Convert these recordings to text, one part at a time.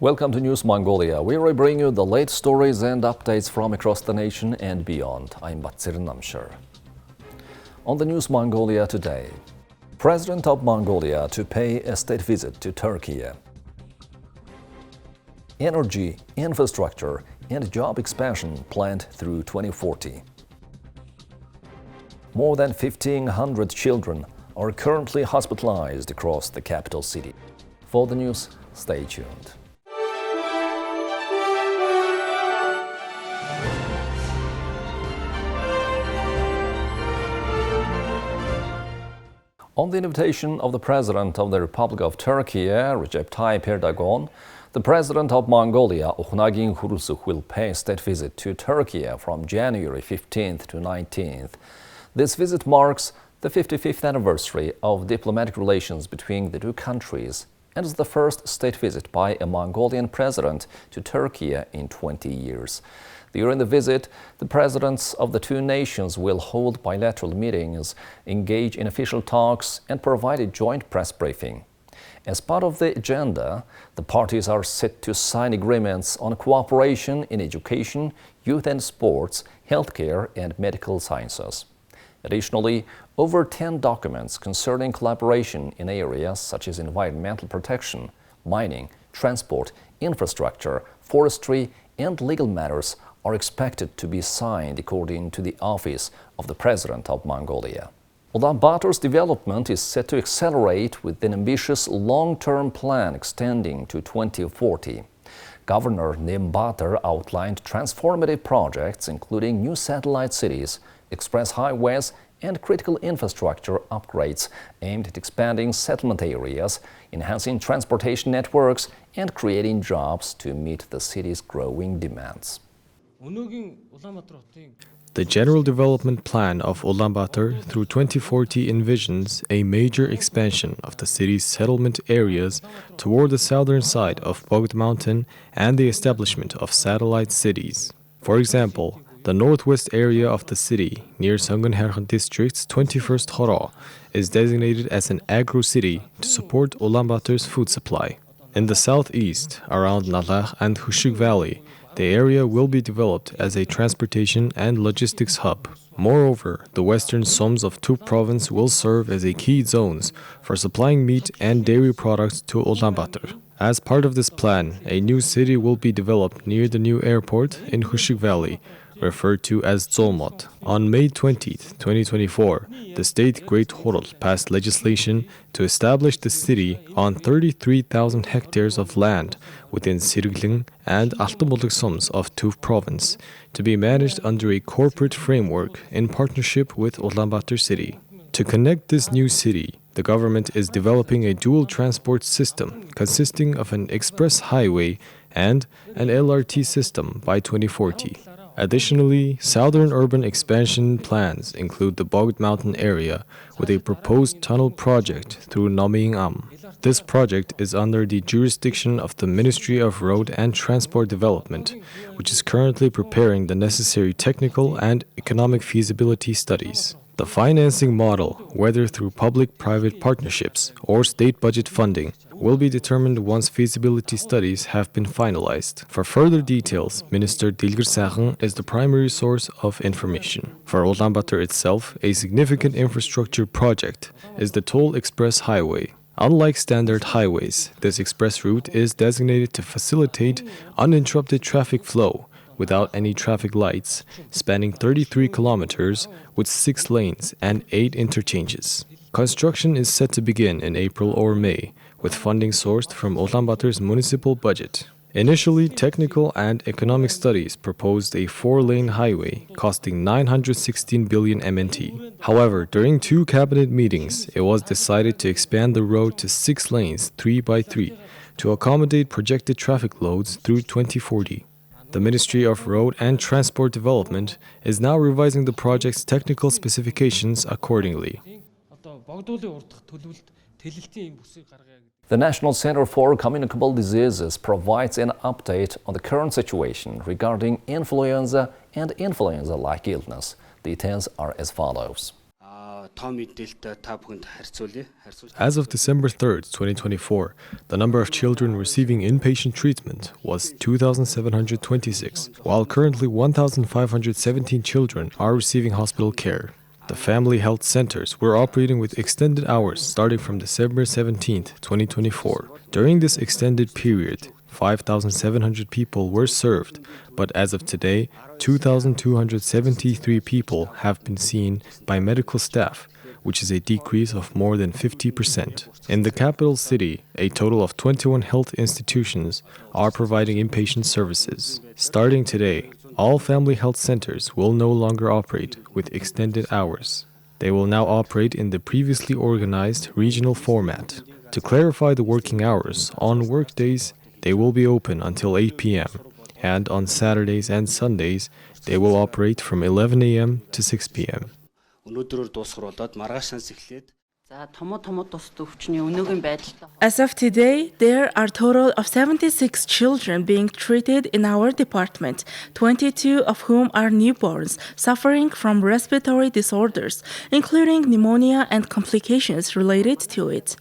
Welcome to News Mongolia, where we bring you the latest stories and updates from across the nation and beyond. I'm Batsir Namshar. On the News Mongolia today, President of Mongolia to pay a state visit to Türkiye. Energy, infrastructure, and job expansion planned through 2040. More than 1,500 children are currently hospitalized across the capital city. For the news, stay tuned. On the invitation of the President of the Republic of Turkey, Recep Tayyip Erdogan, the President of Mongolia, Ukhnagin Khurelsukh, will pay a state visit to Turkey from January 15th to 19th. This visit marks the 55th anniversary of diplomatic relations between the two countries and is the first state visit by a Mongolian president to Turkey in 20 years. During the visit, the presidents of the two nations will hold bilateral meetings, engage in official talks, and provide a joint press briefing. As part of the agenda, the parties are set to sign agreements on cooperation in education, youth and sports, healthcare, and medical sciences. Additionally, over 10 documents concerning collaboration in areas such as environmental protection, mining, transport, infrastructure, forestry, and legal matters are expected to be signed according to the Office of the President of Mongolia. Ulaanbaatar's development is set to accelerate with an ambitious long-term plan extending to 2040. Governor Nimbaatar outlined transformative projects including new satellite cities, express highways, and critical infrastructure upgrades aimed at expanding settlement areas, enhancing transportation networks, and creating jobs to meet the city's growing demands. The General Development Plan of Ulaanbaatar through 2040 envisions a major expansion of the city's settlement areas toward the southern side of Bogd Mountain and the establishment of satellite cities. For example, the northwest area of the city, near Sungunherhan District's 21st Horo, is designated as an agro-city to support Ulaanbaatar's food supply. In the southeast, around Nalagh and Hushig Valley, the area will be developed as a transportation and logistics hub. Moreover, the western Soms of Tup province will serve as a key zones for supplying meat and dairy products to Ulaanbaatar. As part of this plan, a new city will be developed near the new airport in Hushig Valley, referred to as Zolmot. On May 20, 2024, the state Great Horol passed legislation to establish the city on 33,000 hectares of land within Sirgling and Altınoluk Soms of Tuv province to be managed under a corporate framework in partnership with Ulaanbaatar city. To connect this new city, the government is developing a dual transport system consisting of an express highway and an LRT system by 2040. Additionally, southern urban expansion plans include the Bogd Mountain area with a proposed tunnel project through Naming Am. This project is under the jurisdiction of the Ministry of Road and Transport Development, which is currently preparing the necessary technical and economic feasibility studies. The financing model, whether through public-private partnerships or state budget funding, will be determined once feasibility studies have been finalized. For further details, Minister Dilgir Sakhan is the primary source of information. For Ulaanbaatar itself, a significant infrastructure project is the Toll Express Highway. Unlike standard highways, this express route is designated to facilitate uninterrupted traffic flow without any traffic lights, spanning 33 kilometers with 6 lanes and 8 interchanges. Construction is set to begin in April or May, with funding sourced from Ulaanbaatar's municipal budget. Initially, technical and economic studies proposed a 4-lane highway costing 916 billion MNT. However, during 2 cabinet meetings, it was decided to expand the road to 6 lanes 3 by 3 to accommodate projected traffic loads through 2040. The Ministry of Road and Transport Development is now revising the project's technical specifications accordingly. The National Center for Communicable Diseases provides an update on the current situation regarding influenza and influenza-like illness. Details are as follows. As of December 3rd, 2024, the number of children receiving inpatient treatment was 2,726, while currently 1,517 children are receiving hospital care. The family health centers were operating with extended hours starting from December 17th, 2024. During this extended period, 5,700 people were served, but as of today, 2,273 people have been seen by medical staff, which is a decrease of more than 50%. In the capital city, a total of 21 health institutions are providing inpatient services. Starting today, all family health centers will no longer operate with extended hours. They will now operate in the previously organized regional format. To clarify the working hours, on workdays, they will be open until 8 p.m., and on Saturdays and Sundays, they will operate from 11 a.m. to 6 p.m. As of today, there are a total of 76 children being treated in our department, 22 of whom are newborns suffering from respiratory disorders, including pneumonia and complications related to it.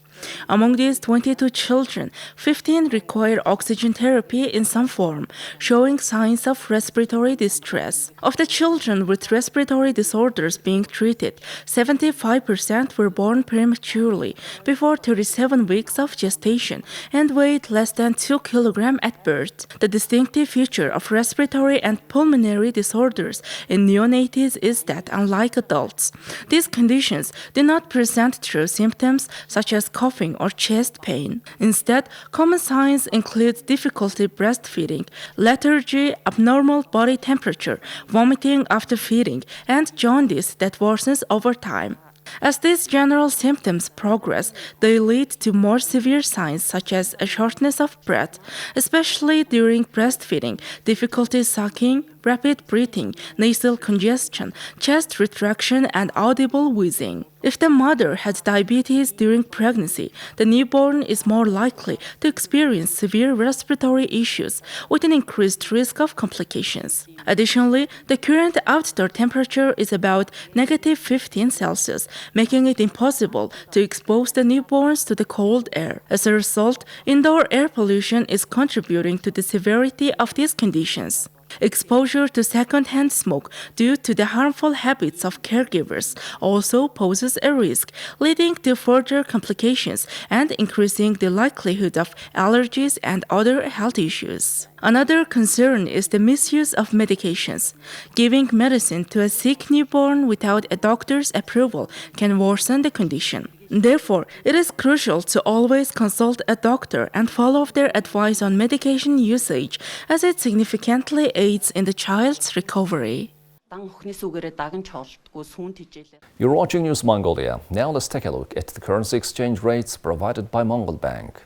Among these 22 children, 15 require oxygen therapy in some form, showing signs of respiratory distress. Of the children with respiratory disorders being treated, 75% were born prematurely, before 37 weeks of gestation, and weighed less than 2 kilograms at birth. The distinctive feature of respiratory and pulmonary disorders in neonates is that, unlike adults, these conditions do not present true symptoms such as coughing or chest pain. Instead, common signs include difficulty breastfeeding, lethargy, abnormal body temperature, vomiting after feeding, and jaundice that worsens over time. As these general symptoms progress, they lead to more severe signs such as a shortness of breath, especially during breastfeeding, difficulty sucking, rapid breathing, nasal congestion, chest retraction, and audible wheezing. If the mother had diabetes during pregnancy, the newborn is more likely to experience severe respiratory issues with an increased risk of complications. Additionally, the current outdoor temperature is about -15 Celsius, making it impossible to expose the newborns to the cold air. As a result, indoor air pollution is contributing to the severity of these conditions. Exposure to secondhand smoke due to the harmful habits of caregivers also poses a risk, leading to further complications and increasing the likelihood of allergies and other health issues. Another concern is the misuse of medications. Giving medicine to a sick newborn without a doctor's approval can worsen the condition. Therefore, it is crucial to always consult a doctor and follow their advice on medication usage, as it significantly aids in the child's recovery. You're watching News Mongolia. Now let's take a look at the currency exchange rates provided by Mongol Bank.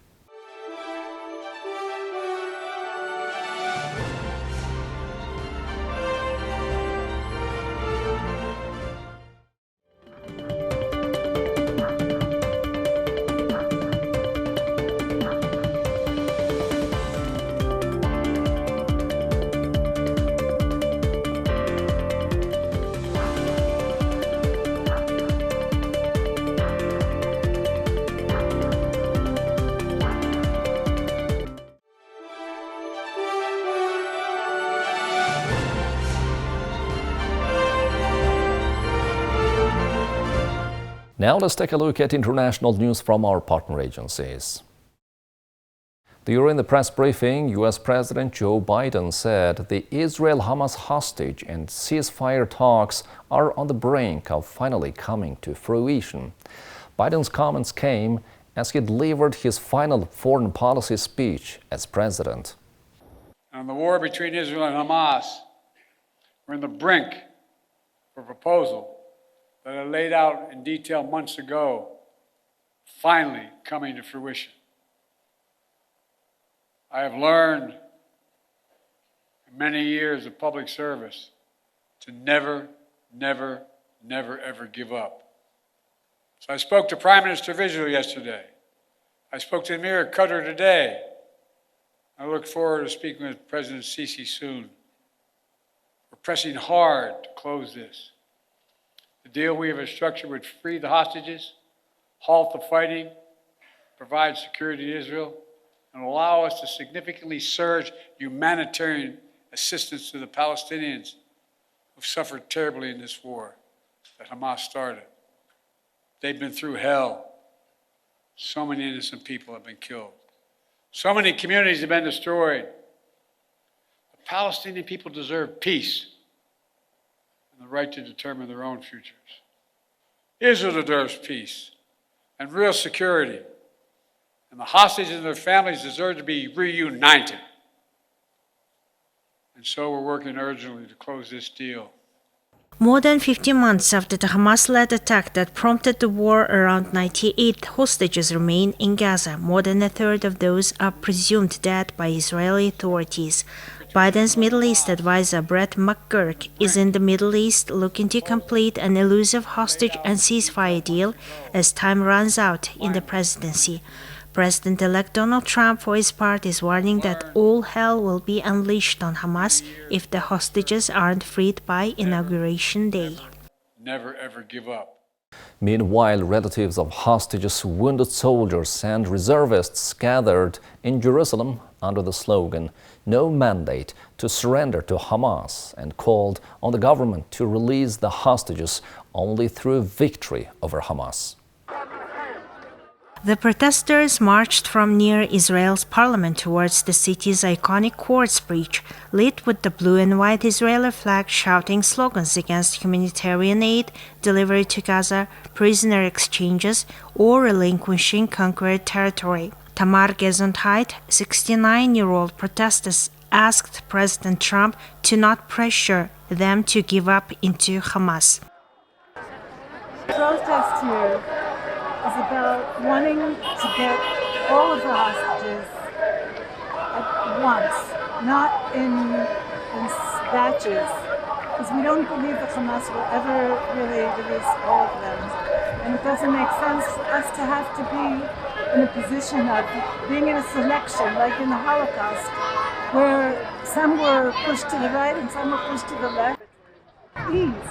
Now let's take a look at international news from our partner agencies. During the press briefing, U.S. President Joe Biden said the Israel-Hamas hostage and ceasefire talks are on the brink of finally coming to fruition. Biden's comments came as he delivered his final foreign policy speech as president. On the war between Israel and Hamas, we're on the brink of a proposal that I laid out in detail months ago, finally coming to fruition. I have learned in many years of public service to never, ever give up. So I spoke to Prime Minister of Israel yesterday. I spoke to Emir of Qatar today. I look forward to speaking with President Sisi soon. We're pressing hard to close this. The deal we have structured would free the hostages, halt the fighting, provide security to Israel, and allow us to significantly surge humanitarian assistance to the Palestinians who've suffered terribly in this war that Hamas started. They've been through hell. So many innocent people have been killed. So many communities have been destroyed. The Palestinian people deserve peace and the right to determine their own futures. Israel deserves peace and real security. And the hostages and their families deserve to be reunited. And so we're working urgently to close this deal. More than 50 months after the Hamas-led attack that prompted the war, around 98 hostages remain in Gaza. More than a third of those are presumed dead by Israeli authorities. Biden's Middle East advisor Brett McGurk is in the Middle East looking to complete an elusive hostage and ceasefire deal as time runs out in the presidency. President-elect Donald Trump, for his part, is warning that all hell will be unleashed on Hamas if the hostages aren't freed by Inauguration Day. Never, ever give up. Meanwhile, relatives of hostages, wounded soldiers and reservists gathered in Jerusalem under the slogan, "No mandate to surrender to Hamas," and called on the government to release the hostages only through victory over Hamas. The protesters marched from near Israel's parliament towards the city's iconic quartz bridge, lit with the blue and white Israeli flag, shouting slogans against humanitarian aid, delivery to Gaza, prisoner exchanges, or relinquishing conquered territory. Tamar Gesundheit, 69-year-old protesters, asked President Trump to not pressure them to give up into Hamas. Protest here is about wanting to get all of the hostages at once, not in batches, because we don't believe that Hamas will ever really release all of them. And it doesn't make sense for us to have to be in a position of being in a selection, like in the Holocaust, where some were pushed to the right and some were pushed to the left. Please,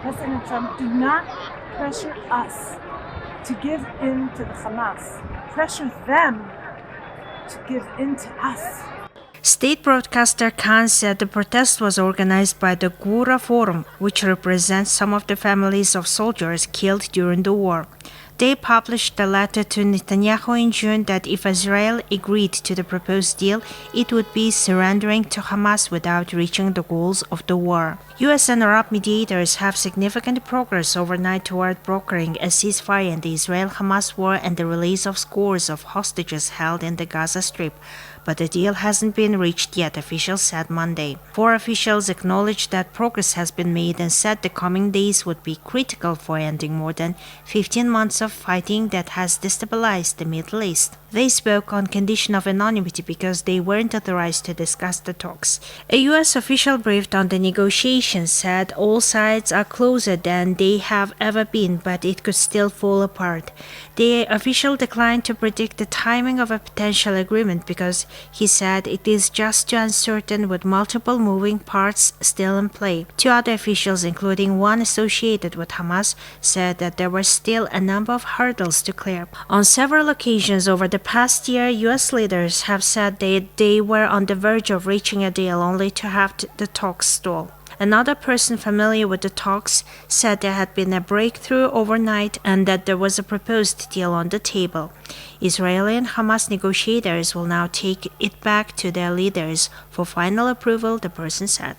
President Trump, do not pressure us to give in to the Hamas. Pressure them to give in to us. State broadcaster Khan said the protest was organized by the Gura Forum, which represents some of the families of soldiers killed during the war. They published a letter to Netanyahu in June that if Israel agreed to the proposed deal, it would be surrendering to Hamas without reaching the goals of the war. US and Arab mediators have significant progress overnight toward brokering a ceasefire in the Israel-Hamas war and the release of scores of hostages held in the Gaza Strip. But the deal hasn't been reached yet, officials said Monday. 4 officials acknowledged that progress has been made and said the coming days would be critical for ending more than 15 months of fighting that has destabilized the Middle East. They spoke on condition of anonymity because they weren't authorized to discuss the talks. A US official briefed on the negotiations said all sides are closer than they have ever been, but it could still fall apart. The official declined to predict the timing of a potential agreement because he said it is just too uncertain with multiple moving parts still in play. 2 other officials, including one associated with Hamas, said that there were still a number of hurdles to clear. On several occasions over the past year, US leaders have said they were on the verge of reaching a deal only to have the talks stall. Another person familiar with the talks said there had been a breakthrough overnight and that there was a proposed deal on the table. Israeli and Hamas negotiators will now take it back to their leaders for final approval, the person said.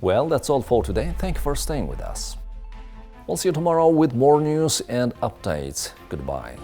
Well, that's all for today. Thank you for staying with us. We'll see you tomorrow with more news and updates. Goodbye.